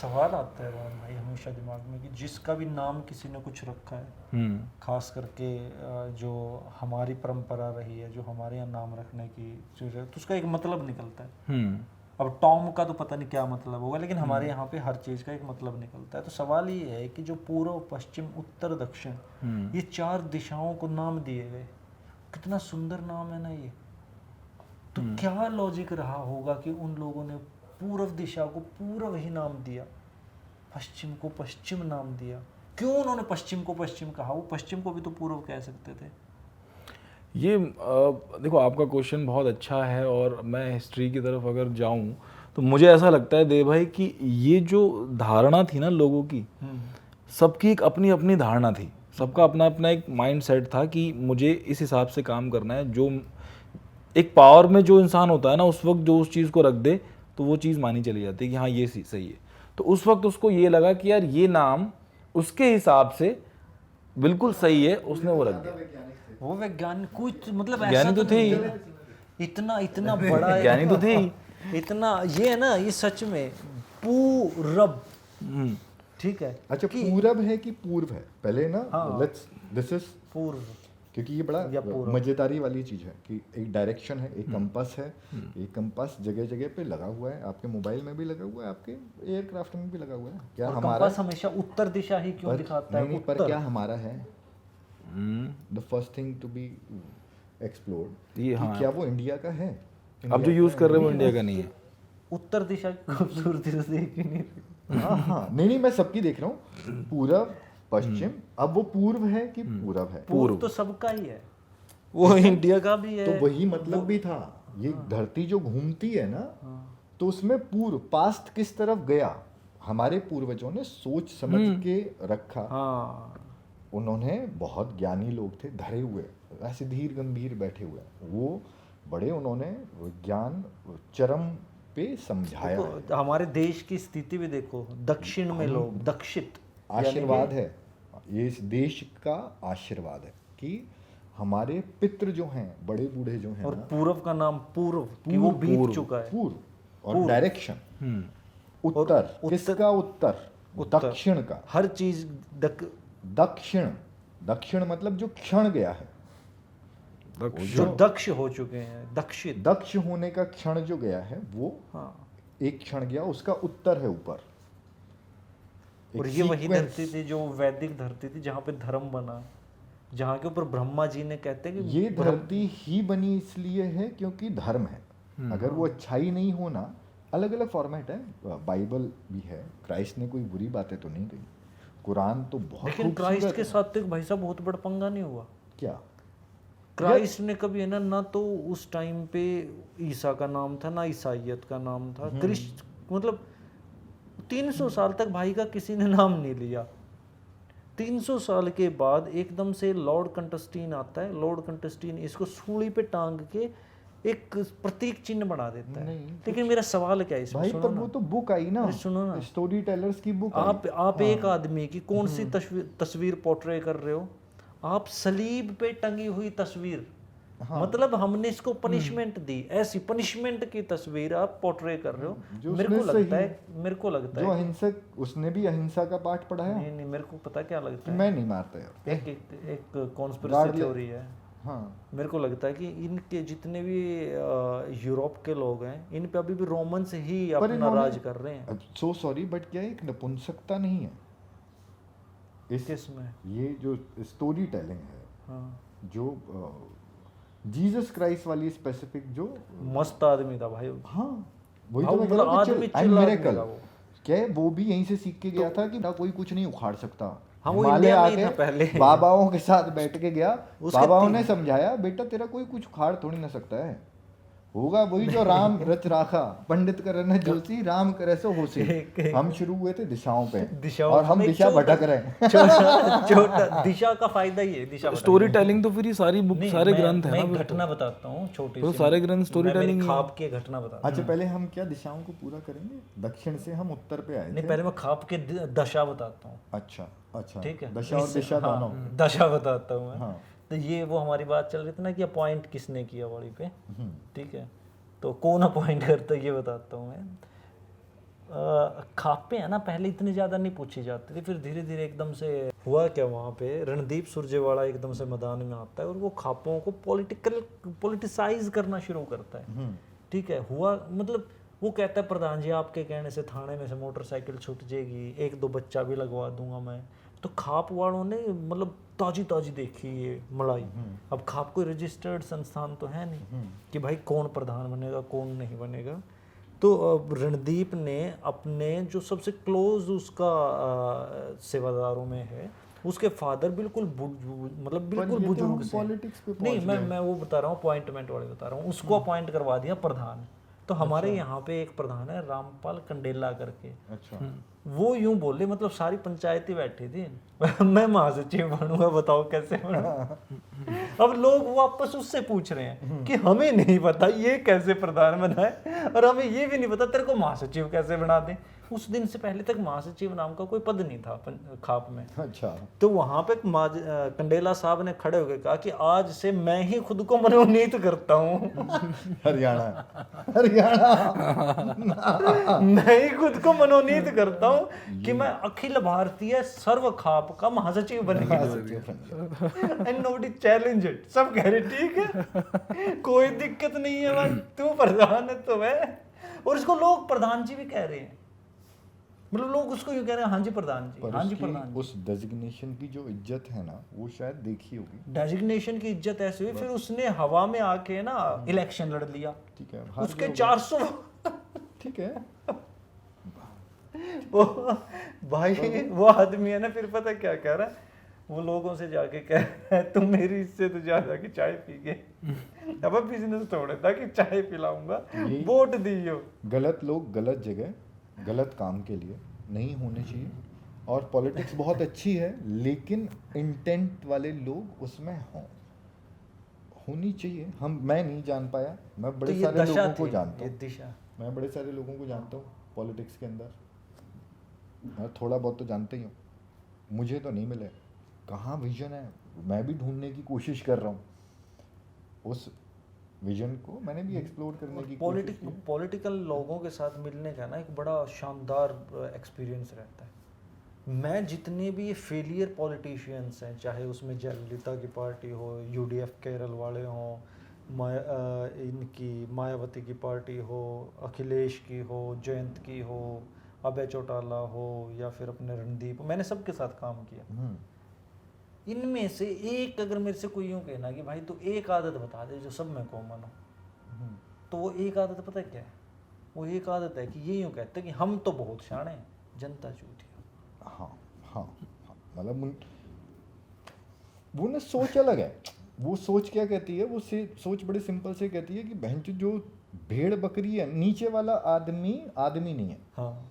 सवाल आता है रोहन भाई हमेशा दिमाग में कि जिसका भी नाम किसी ने कुछ रखा है, खास करके जो हमारी परंपरा रही है, जो हमारे यहाँ नाम रखने की चीज़ है, तो उसका एक मतलब निकलता है। अब टॉम का तो पता नहीं क्या मतलब होगा, लेकिन हमारे यहाँ पे हर चीज़ का एक मतलब निकलता है। तो सवाल ये है कि जो पूर्व, पश्चिम, उत्तर, दक्षिण, ये 4 दिशाओं को नाम दिए गए, कितना सुंदर नाम है ना ये। तो क्या लॉजिक रहा होगा कि उन लोगों ने पूर्व दिशा को पूर्व ही नाम दिया, पश्चिम को पश्चिम नाम दिया? क्यों उन्होंने पश्चिम को पश्चिम कहा? वो पश्चिम को भी तो पूर्व कह सकते थे। ये देखो, आपका क्वेश्चन बहुत अच्छा है, और मैं हिस्ट्री की तरफ अगर जाऊं तो मुझे ऐसा लगता है देव भाई कि ये जो धारणा थी ना लोगों की, सबकी एक अपनी अपनी धारणा थी, सबका अपना अपना एक माइंड सेट था कि मुझे इस हिसाब से काम करना है। जो एक पावर में जो इंसान होता है ना, उस वक्त जो उस चीज़ को रख दे तो वो चीज़ मानी चली जाती है कि हाँ ये सही है। तो उस वक्त उसको ये लगा कि यार ये नाम उसके हिसाब से बिल्कुल सही है, उसने वो रख दिया। वो वैज्ञानिक कुछ मतलब ऐसा ज्ञानी तो थे ही, इतना बड़ा ज्ञानी तो थे ही। इतना ये है ना, ये सच में पूरब, ठीक है। अच्छा, पूरब है कि पूर्व है पहले ना? लेट्स दिस इज पूर्व, क्योंकि ये बड़ा मजेदारी वाली चीज है कि एक डायरेक्शन है, एक कंपास है। एक कंपास जगह जगह पे लगा हुआ है, आपके मोबाइल में भी लगा हुआ है, आपके एयरक्राफ्ट में भी लगा हुआ है। क्या हमारा कंपास हमेशा उत्तर दिशा ही क्यों दिखाता है? नहीं, पर क्या हमारा है? The first thing to be explored, ये हाँ, क्या वो इंडिया का है? अब जो यूज कर रहे हैं वो इंडिया का नहीं है। उत्तर दिशा की खूबसूरती तो देख ही नहीं रही। हाँ, नहीं, मैं सबकी देख रहा हूँ, पूरब पश्चिम। अब वो पूर्व है कि पूरब है? पूर्व तो सबका ही है, वो इंडिया का भी है। तो वही मतलब भी था। ये धरती जो घूमती है ना, तो उसमें पूर्व, पास्ट किस तरफ गया, हमारे पूर्वजों ने सोच समझ के रखा। उन्होंने, बहुत ज्ञानी लोग थे, धरे हुए, ऐसे धीर गंभीर बैठे हुए, वो बड़े, उन्होंने ज्ञान चरम पे समझाया है। हमारे देश की स्थिति भी देखो, दक्षिण में लोग, दक्षित आशीर्वाद है ये, इस देश का आशीर्वाद है कि हमारे पितृ जो हैं, बड़े बूढ़े जो हैं, और पूर्व का नाम पूर्व कि वो बीत चुका है। पूर्व और डायरेक्शन उत्तर, किसका उत्तर? दक्षिण का। हर चीज दक्षिण, दक्षिण मतलब जो क्षण गया है, जो दक्ष हो चुके हैं, दक्षित, दक्ष होने का क्षण जो गया है, वो एक क्षण गया, उसका उत्तर है ऊपर। और ये वही धरती थी जो वैदिक धरती थी, जहाँ पे धर्म बना, जहाँ के ऊपर ब्रह्मा जी ने कहते हैं कि ये धरती ही बनी इसलिए है क्योंकि धर्म है। अगर वो अच्छाई नहीं होना, अलग अलग फॉर्मेट है, बाइबल भी है, क्राइस्ट ने कोई बुरी बातें तो नहीं कही, कुरान तो बहुत, लेकिन क्राइस्ट के साथ तो भाई साहब बहुत बड़ा पंगा नहीं हुआ क्या? क्राइस्ट ने कभी है ना तो उस टाइम पे ईसा का नाम था, ना ईसाइयत का नाम था, क्रिस्ट, मतलब 300 साल तक भाई का किसी ने नाम नहीं लिया। 300 साल के बाद एकदम से लॉर्ड कंटस्टीन आता है, लॉर्ड कंटस्टीन इसको सूली पे टांग के एक प्रतीक चिन्ह बना देता है। लेकिन मेरा सवाल क्या है इसमें, भाई, पर वो तो बुक आई ना, सुनो ना, स्टोरी टेलर्स की बुक। आप एक आदमी की कौन सी तस्वीर पोर्ट्रे कर रहे हो? आप सलीब पे टंगी हुई तस्वीर, मतलब हमने इसको पनिशमेंट दी, ऐसी पनिशमेंट की तस्वीर आप पोर्ट्रे कर रहे हो। मेरे को लगता है जो अहिंसक, उसने भी अहिंसा का पाठ पढ़ाया। नहीं, मेरे को पता क्या लगता है, मैं नहीं मारता यार, एक कॉन्स्पिरेसी थ्योरी है। हाँ, मेरे को लगता है कि इनके जितने भी यूरोप के लोग हैं, इन पे अभी भी रोमन्स ही अपना राज कर रहे हैं। सो सॉरी, बट क्या एक नपुंसकता नहीं है इसमें? ये जो स्टोरी टेलिंग है, जो जीसस क्राइस्ट वाली स्पेसिफिक, जो मस्त आदमी था भाई। हाँ, वही तो मैं कह रहा हूँ, मिरेकल क्या है, वो भी यहीं से सीख के गया था कि कोई कुछ नहीं उखाड़ सकता। हिमालय आके पहले बाबाओं के साथ बैठ के गया, बाबाओं ने समझाया, बेटा तेरा कोई कुछ उखाड़ थोड़ी ना सकता है, होगा वही जो राम रच राखा, पंडित करने जोशी, राम करे सो होशी। हम शुरू हुए थे दिशाओं पे, और हम दिशा भटक रहे हैं। छोटा दिशा का फायदा ही है, दिशा स्टोरी टेलिंग तो फिर ये सारी बुक, सारे ग्रंथ है ना। मैं घटना बताता हूँ छोटी तो सारे ग्रंथ स्टोरी टेलिंग, खाप के घटना बताता हूँ। अच्छा, पहले हम क्या दिशाओं को पूरा करेंगे? दक्षिण से हम उत्तर पे आए नहीं, पहले मैं खाप के दशा बताता हूँ। अच्छा, ठीक है, दशा और दिशा दोनों। दशा बताता हूँ मैं। तो ये वो हमारी बात चल रही थी ना कि अपॉइंट किसने किया वाली पे, ठीक है, तो कौन अपॉइंट करता है ये बताता हूँ मैं। खापे है ना पहले इतने ज्यादा नहीं पूछी जाती थी, फिर धीरे धीरे एकदम से हुआ क्या वहाँ पे रणदीप सुरजेवाला एकदम से मैदान में आता है और वो खापों को पॉलिटिसाइज करना शुरू करता है। ठीक है, हुआ मतलब वो कहता है प्रधान जी आपके कहने से थाने में से मोटरसाइकिल छूट जाएगी, 1-2 बच्चा भी लगवा दूंगा मैं। तो खाप वालों ने मतलब ताजी ताजी देखी ये मलाई। अब खाप कोई रजिस्टर्ड संस्थान तो है नहीं कि भाई कौन प्रधान बनेगा कौन नहीं बनेगा। तो रणदीप ने अपने जो सबसे क्लोज उसका सेवादारों में है, उसके फादर बिल्कुल मतलब बिल्कुल बुजुर्ग से नहीं, मैं वो बता रहा हूँ अपॉइंटमेंट वाले बता रहा हूँ, उसको अपॉइंट करवा दिया प्रधान। तो हमारे यहाँ पे एक प्रधान है रामपाल कंडेला करके। अच्छा। वो यूं बोले मतलब सारी पंचायती बैठी थी मैं महासचिव बनूंगा, बताओ कैसे बनूंगा। अब लोग वापस उससे पूछ रहे हैं कि हमें नहीं पता ये कैसे प्रधान बना है और हमें ये भी नहीं पता तेरे को महासचिव कैसे बना दें। उस दिन से पहले तक महासचिव नाम का कोई पद नहीं था खाप में। अच्छा। तो वहां पे कंडेला साहब ने खड़े होकर कहा कि आज से मैं ही खुद को मनोनीत करता हूँ हरियाणा मैं ही खुद को मनोनीत करता हूँ कि मैं अखिल भारतीय सर्व खाप का महासचिव बनेगा। एंड नोबडी चैलेंज इट, सब कह रहे ठीक है कोई दिक्कत नहीं है भाई, तू प्रधान है तो है। और इसको लोग प्रधान जी भी कह रहे हैं, मतलब लोग उसको यूं कह रहे हैं हाँ जी प्रधान जी, हाँ जी प्रधान जी। उस डेजिग्नेशन की जो इज्जत है ना वो शायद देखी होगी। डेजिग्नेशन की इज्जत ऐसी हुई, फिर उसने हवा में आके ना इलेक्शन लड़ लिया। ठीक है, उसके 400 ठीक है। वो भाई वो आदमी है ना, फिर पता क्या कह रहा है, वो लोगों से जाके कह रहा है तुम मेरी इससे तो ज्यादा की चाय पी गए, अब बिजनेस तोड़े था कि चाय पिलाऊंगा, वोट दियो। गलत लोग गलत जगह गलत काम के लिए नहीं होने चाहिए। और पॉलिटिक्स बहुत अच्छी है लेकिन इंटेंट वाले लोग उसमें होनी चाहिए। मैं नहीं जान पाया, मैं बड़े तो सारे लोगों को जानता हूँ, दिशा मैं बड़े सारे लोगों को जानता हूँ पॉलिटिक्स के अंदर, मैं थोड़ा बहुत तो जानते ही हूँ। मुझे तो नहीं मिले, कहाँ विजन है मैं भी ढूंढने की कोशिश कर रहा हूँ। उस विजन को मैंने भी एक्सप्लोर करने की कोशिश की। पॉलिटिकल लोगों के साथ मिलने का ना एक बड़ा शानदार एक्सपीरियंस रहता है। मैं जितने भी ये फेलियर पॉलिटिशियंस हैं, चाहे उसमें जयललिता की पार्टी हो, यूडीएफ केरल वाले हों, इनकी मायावती की पार्टी हो, अखिलेश की हो, जयंत की हो, अभय चौटाला हो या फिर अपने रणदीप, मैंने सबके साथ काम किया। इनमें से एक अगर मेरे से कोई यूं कहना कि भाई तू एक आदत बता दे जो सब में कॉमन हो, तो वो एक आदत पता है क्या है? वो एक आदत है कि ये यूं कहते हैं कि हम तो बहुत शाणे हैं, जनता चूतिया। हाँ, मतलब वो ना सोच अलग है। वो सोच क्या कहती है, वो सोच बड़े सिंपल से कहती है कि बहन जो भेड़ बकरी है, नीचे वाला आदमी नहीं है। हाँ,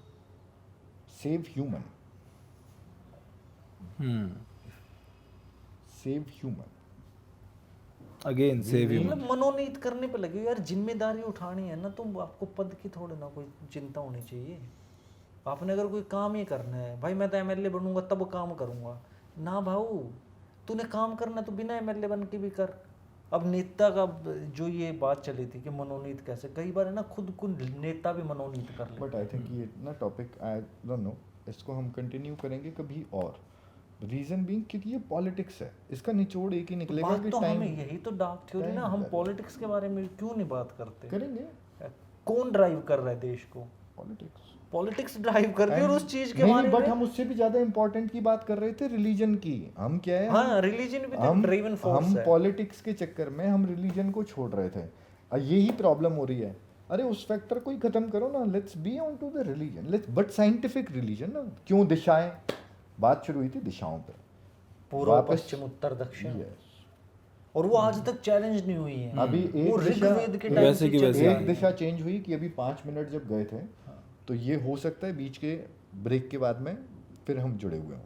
save human, save human again save human. मतलब मनोनीत करने पे लगे यार, जिम्मेदारी उठानी है ना, तो आपको पद की थोड़ी ना कोई चिंता होनी चाहिए। आपने अगर कोई काम ही करना है, भाई मैं तो एमएलए बनूंगा तब काम करूंगा ना, भाऊ तूने काम करना तो बिना एमएलए बन के भी कर। अब नेता का जो ये बात चली थी कि मनोनीत कैसे, कई बार है ना खुद को नेता भी मनोनीत कर ले। बट आई थिंक ये ना टॉपिक आई डोंट नो, इसको हम कंटिन्यू करेंगे कभी और। रीजन बीइंग क्योंकि ये पॉलिटिक्स है, इसका निचोड़ एक ही निकलेगा कि तो टाइम, हमें यही तो डार्क थ्योरी ना, हम पॉलिटिक्स के बारे में क्यों नहीं बात करते? करेंगे। कौन ड्राइव कर रहा है देश को? पॉलिटिक्स ड्राइव कर रही है, और उस चीज के बारे में। बट हम उससे भी ज्यादा इंपॉर्टेंट की बात कर रहे थे, रिलीजन की। हम क्या है, हाँ, रिलीजन भी तो ड्राइवन फोर्स है। हम पॉलिटिक्स के चक्कर में हम रिलीजन को छोड़ रहे थे, और यही प्रॉब्लम हो रही है। अरे उस फैक्टर को ही खत्म करो ना, let's be on to the religion, let's but scientific religion ना। क्यों दिशाएं, बात शुरू हुई थी दिशाओं पे, पूर्व पश्चिम उत्तर दक्षिण, और वो आज तक चैलेंज नहीं हुई है। अभी एक दिशा चेंज हुई कि अभी 5 मिनट जब गए थे, तो ये हो सकता है बीच के ब्रेक के बाद में फिर हम जुड़े हुए हों।